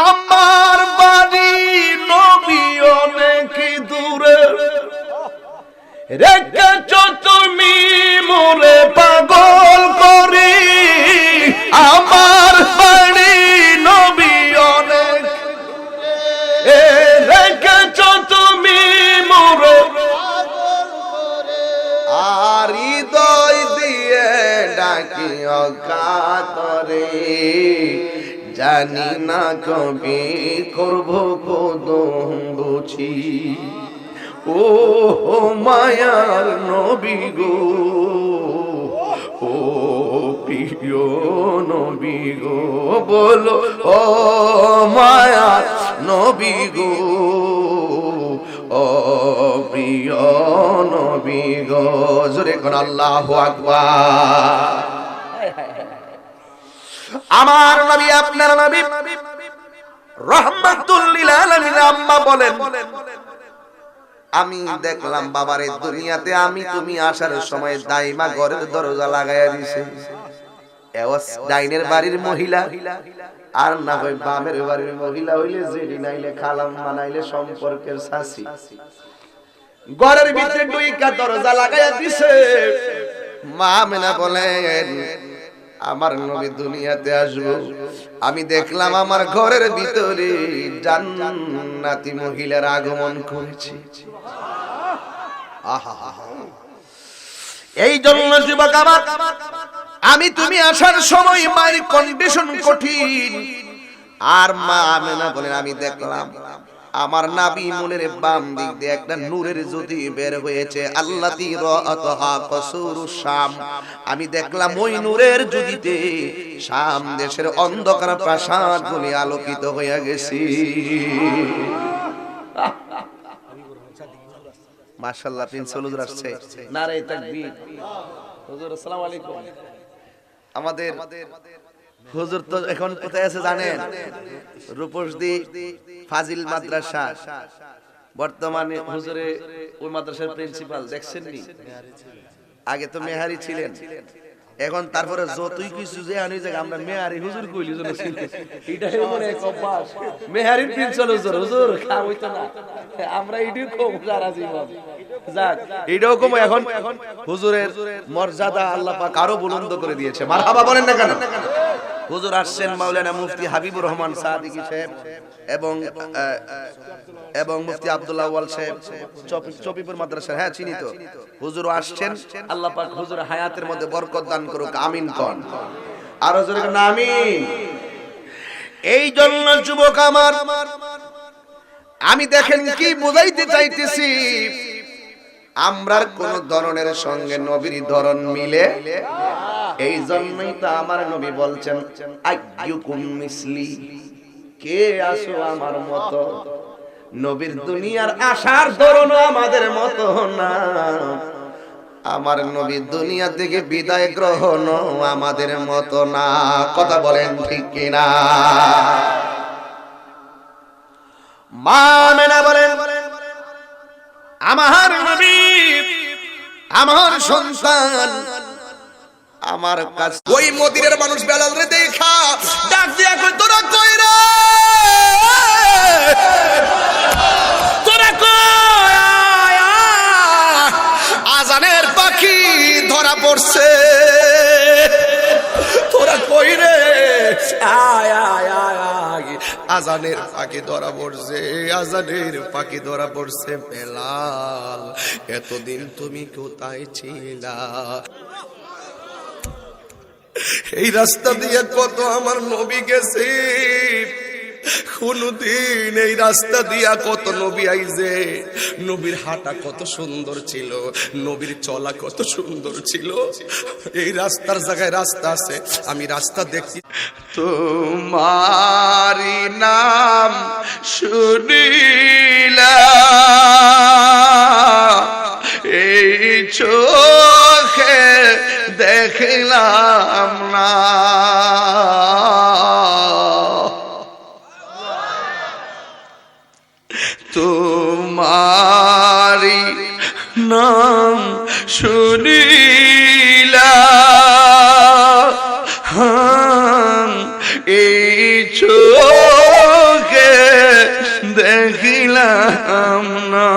আমার বাড়ি নবী অনেক দূরে, রেখেছ তুমি মোরে পাগল করে। আমার বাড়ি নবী অনেক দূরে, রেখেছ তুমি মোরে পাগল করে। আর হৃদয় দিয়ে ডাকি অকাতরে, জানি না কবে করব কদম বুঝি। ও মায়ার নবী গো, ও প্রিয় নবী গো, বলো ও মায়ার নবী গো, ও প্রিয় নবী গো। জোরে কোন আল্লাহু আকবার। আমার নবী আপনার নবী রাহমাতুল লিল আলামিন। আম্মা বলেন, আমি দেখলাম বাবারে দুনিয়াতে আমি তুমি আসার সময় দাইমা ঘরের দরজা লাগাইয়া দিছে। ডাইনের বাড়ির মহিলা আর না হয় বামের বাড়ির মহিলা হইলে জেডি নাইলে খালাম মানাইলে সম্পর্কের শাসি, ঘরের ভিতরে দুইটা দরজা লাগাইয়া দিছে। মা আমেনা বলেন, আমার নবী দুনিয়াতে আসবো, আমি দেখলাম আমার ঘরের ভিতরে জান্নাতি মহিলার আগমন করেছে। এই জন্য যুবক আমার, আমি তুমি আসার সময় মায়ের কন্ডিশন কঠিন। আর মা আমেনা বলেন, আমি দেখলাম আমার নাবি মুনের বাম দিক দিয়ে একটা নূরের জ্যোতি বের হয়েছে। আল্লাতী রাআতহা কসুরুশ শাম, আমি দেখলাম ওই নূরের জ্যোতিতে শাম দেশের অন্ধকার প্রাসাদগুলি আলোকিত হয়ে গেছে। মাশাআল্লাহ, প্রিন্সিপাল হুজুর আসছে। নারে তাকবীর। হুজুর আসসালামু আলাইকুম। আমাদের হুজুর তো এখন কোথায় আছে জানেন? রূপসদি ফাজিল মাদ্রাসা, বর্তমানে হুজুরে ওই মাদ্রাসার প্রিন্সিপাল। দেখছেন নি? আগে তো মেহারি ছিলেন, এখন তারপরে যতই কিছু যে আনি যে আমরা মেহারি হুজুর কইলি জন্য ছিলেন। এটাই মনে এক অভ্যাস, মেহারি প্রিন্সিপাল হুজুর। হুজুর খা হইতো না, আমরা এটাই কম যারা জীবন যাক, এটাও কম। এখন হুজুরের মর্যাদা আল্লাহ পাক আরো বুলন্দ করে দিয়েছে। মারহাবা বলেন না কেন? হুজুর আসছেন মাওলানা মুফতি হাবিবুর রহমান সাদিকী সাহেব এবং মুফতি আব্দুল্লাহ ওয়াল সাহেব চপিপুর মাদ্রাসা। হ্যাঁ চিনি তো। হুজুর আসছেন, আল্লাহ পাক হুজুর হায়াতের মধ্যে বরকত দান করুক। আমিন কোন। আর হুজুর কোন আমিন। এই জন্য যুবক আমার, আমি দেখেন কি বুঝাইতে চাইতেছি, আমরার কোন ধরনের সঙ্গে নবীর ধরন মিলে। এই জন্যই তো আমার নবী বলছেন, আইয়ুকুম মিসলি, কে আসো আমার মতো। নবীর দুনিয়ার আসার ধরন আমাদের মতো না, আমার নবী দুনিয়া থেকে বিদায় গ্রহণ আমাদের মতো না। কথা বলেন ঠিক কিনা? মা আমেনা বলেন, আমার নবী আমার সন্তান আমার কাছে। ওই মদিনার মানুষ বেলাল রে দেখা ডাক দিয়া কই, তোরা কই রে, তোরা কই? আজানের পাখি ধরা পড়ছে, তোরা কই রে? আয় আয় আয় আয়, আজানের পাখি ধরা পড়ছে, আজানের পাখি ধরা পড়ছে। বেলাল, এতদিন তুমি কোথায় ছিলা? এই রাস্তা দিয়ে কত আমার নবী গেছে, কোনদিন এই রাস্তা দিয়া কত নবী আইছে। নবীর হাঁটা কত সুন্দর ছিল, নবীর চলা কত সুন্দর ছিল। এই রাস্তার জায়গায় রাস্তা আছে, আমি রাস্তা দেখছি। তোমারি নাম শুনিলা এই চোখে দেখলাম না, তোমারি নাম শুনিলাম এই চোখে দেখিলাম না।